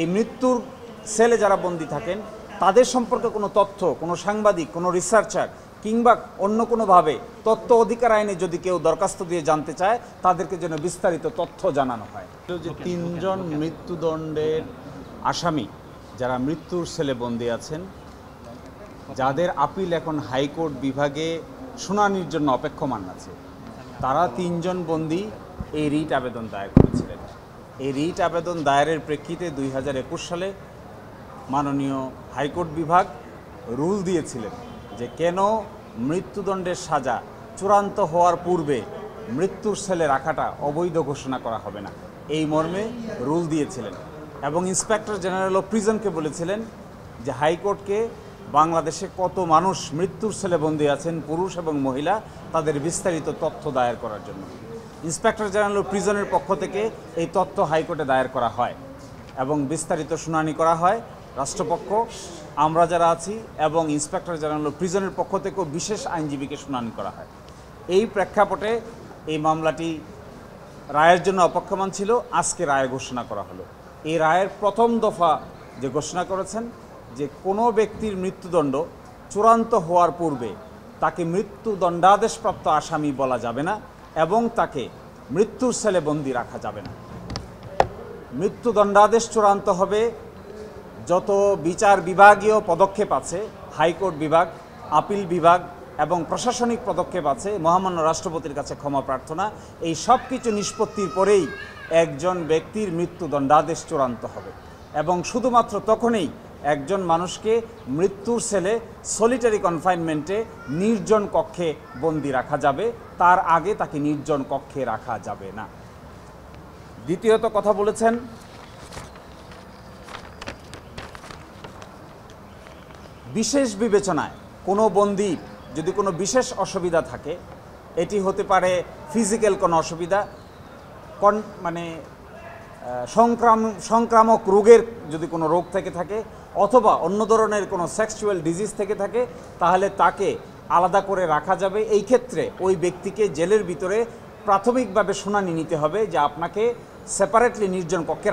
এই মৃত্যুর সেলে যারা বন্দী থাকেন তাদের সম্পর্কে কোনো তথ্য, কোনো সাংবাদিক, কোনো রিসার্চার কিংবা অন্য কোনোভাবে তথ্য অধিকার আইনে যদি কেউ দরখাস্ত দিয়ে জানতে চায় তাদেরকে যেন বিস্তারিত তথ্য জানানো হয়। যে 3 জন মৃত্যুদণ্ডের আসামি যারা মৃত্যুর সেলে বন্দী আছেন, যাদের আপিল এখন হাইকোর্ট বিভাগে শুনানির জন্য অপেক্ষমান আছে, তারা 3 জন বন্দী এই রিট আবেদন দায়ের করেছিলেন। এই রিট আবেদন দায়েরের প্রেক্ষিতে 2021 সালে মাননীয় হাইকোর্ট বিভাগ রুল দিয়েছিলেন যে কেন মৃত্যুদণ্ডের সাজা চূড়ান্ত হওয়ার পূর্বে মৃত্যুর সেলে রাখাটা অবৈধ ঘোষণা করা হবে না, এই মর্মে রুল দিয়েছিলেন। এবং ইন্সপেক্টর জেনারেল অফ প্রিজনকে বলেছিলেন যে হাইকোর্টকে বাংলাদেশে কত মানুষ মৃত্যুর সেলে বন্দী আছেন, পুরুষ এবং মহিলা, তাদের বিস্তারিত তথ্য দায়ের করার জন্য। ইন্সপেক্টর জেনারেল অফ প্রিজনের পক্ষ থেকে এই তথ্য হাইকোর্টে দায়ের করা হয় এবং বিস্তারিত শুনানি করা হয়। রাষ্ট্রপক্ষ, আমরা যারা আছি এবং ইন্সপেক্টর জেনারেল অফ প্রিজনের পক্ষ থেকেও বিশেষ আইনজীবীকে শুনানি করা হয়। এই প্রেক্ষাপটে এই মামলাটি রায়ের জন্য অপেক্ষমান ছিল। আজকে রায় ঘোষণা করা হলো। এই রায়ের প্রথম দফা যে ঘোষণা করেছেন যে কোনো ব্যক্তির মৃত্যুদণ্ড চূড়ান্ত হওয়ার পূর্বে তাকে মৃত্যুদণ্ডাদেশপ্রাপ্ত আসামি বলা যাবে না এবং তাকে মৃত্যুর সেলে বন্দী রাখা যাবে না। মৃত্যুদণ্ডাদেশ চূড়ান্ত হবে যত বিচার বিভাগীয় পদক্ষেপ আছে, হাইকোর্ট বিভাগ, আপিল বিভাগ এবং প্রশাসনিক পদক্ষেপ আছে, মহামান্য রাষ্ট্রপতির কাছে ক্ষমা প্রার্থনা, এই সব কিছু নিষ্পত্তির পরেই একজন ব্যক্তির মৃত্যুদণ্ডাদেশ চূড়ান্ত হবে। এবং শুধুমাত্র তখনই একজন মানুষকে মৃত্যুর সেলে সলিটারি কনফাইনমেন্টে নির্জন কক্ষে বন্দী রাখা যাবে, তার আগে তাকে নির্জন কক্ষে রাখা যাবে না। দ্বিতীয়ত কথা বলেছেন বিশেষ বিবেচনায় কোনো বন্দী যদি কোনো বিশেষ অসুবিধা থাকে, এটি হতে পারে ফিজিক্যাল কোনো অসুবিধা, মানে সংক্রামক রোগের যদি কোনো রোগ থেকে থাকে অথবা অন্য ধরনের কোনো সেক্সুয়াল ডিজিজ থেকে থাকে, তাহলে তাকে আলাদা করে রাখা যাবে। এই ক্ষেত্রে ওই ব্যক্তিকে জেলের ভিতরে প্রাথমিকভাবে শুনানি নিতে হবে যে আপনাকে সেপারেটলি নির্জন কক্ষে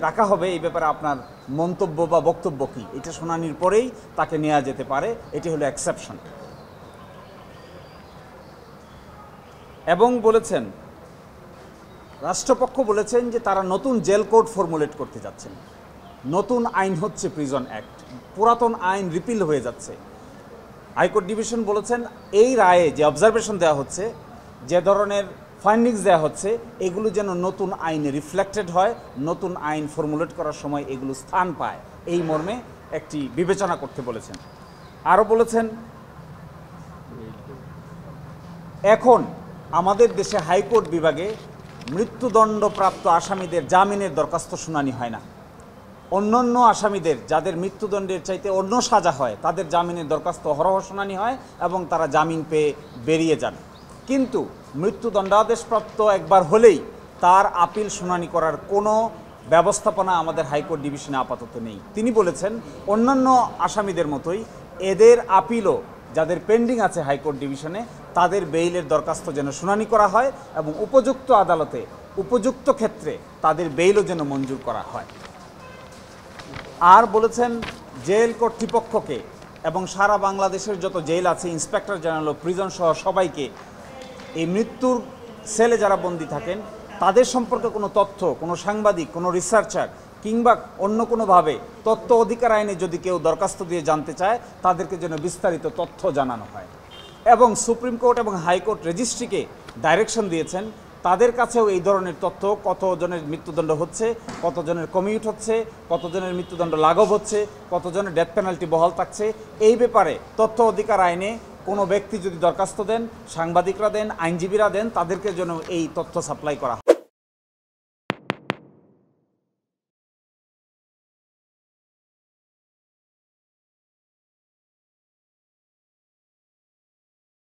রাখা হবে, এই ব্যাপারে আপনার মন্তব্য বা বক্তব্য কী, এটা শুনানির পরেই তাকে নেওয়া যেতে পারে। এটি হলো এক্সেপশন। এবং বলেছেন, রাষ্ট্রপক্ষ বলেছেন যে তারা নতুন জেল কোড ফর্মুলেট করতে যাচ্ছেন। নতুন আইন হচ্ছে প্রিজন অ্যাক্ট, পুরাতন আইন রিপিল হয়ে যাচ্ছে। হাইকোর্ট ডিভিশন বলেছেন এই রায়ে যে অবজারভেশন দেওয়া হচ্ছে, যে ধরনের ফাইন্ডিংস দেওয়া হচ্ছে, এগুলো যেন নতুন আইনে রিফ্লেক্টেড হয়, নতুন আইন ফর্মুলেট করার সময় এগুলো স্থান পায়, এই মর্মে একটি বিবেচনা করতে বলেছেন। আরও বলেছেন এখন আমাদের দেশে হাইকোর্ট বিভাগে মৃত্যুদণ্ডপ্রাপ্ত আসামিদের জামিনের দরখাস্ত শুনানি হয় না। অন্যান্য আসামিদের যাদের মৃত্যুদণ্ডের চাইতে অন্য সাজা হয় তাদের জামিনের দরখাস্ত অহরহ শুনানি হয় এবং তারা জামিন পেয়ে বেরিয়ে যান। কিন্তু মৃত্যুদণ্ডাদেশপ্রাপ্ত একবার হলেই তার আপিল শুনানি করার কোনো ব্যবস্থাপনা আমাদের হাইকোর্ট ডিভিশনে আপাতত নেই। তিনি বলেছেন অন্যান্য আসামিদের মতোই এদের আপিলও যাদের পেন্ডিং আছে হাইকোর্ট ডিভিশনে, তাদের বেইলের দরখাস্ত যেন শুনানি করা হয় এবং উপযুক্ত আদালতে উপযুক্ত ক্ষেত্রে তাদের বেইলও যেন মঞ্জুর করা হয়। আর বলেছেন জেল কর্তৃপক্ষকে এবং সারা বাংলাদেশের যত জেল আছে, ইন্সপেক্টর জেনারেল অফ প্রিজন সহ সবাইকে এই মৃত্যুর সেলে যারা বন্দী থাকেন তাদের সম্পর্কে কোনো তথ্য, কোনো সাংবাদিক, কোনো রিসার্চার কিংবা অন্য কোনোভাবে তথ্য অধিকার আইনে যদি কেউ দরখাস্ত দিয়ে জানতে চায় তাদেরকে যেন বিস্তারিত তথ্য জানানো হয়। এবং সুপ্রিম কোর্ট এবং হাইকোর্ট রেজিস্ট্রিকে ডাইরেকশন দিয়েছেন তাদের কাছেও এই ধরনের তথ্য, কতজনের মৃত্যুদণ্ড হচ্ছে, কতজনের কমিউট হচ্ছে, কতজনের মৃত্যুদণ্ড লাঘব হচ্ছে, কতজনের ডেথ পেনাল্টি বহাল থাকছে, এই ব্যাপারে তথ্য অধিকার আইনে কোনো ব্যক্তি যদি দরখাস্ত দেন, সাংবাদিকরা দেন, আইনজীবীরা দেন, তাদেরকে যেন এই তথ্য সাপ্লাই করা হয়।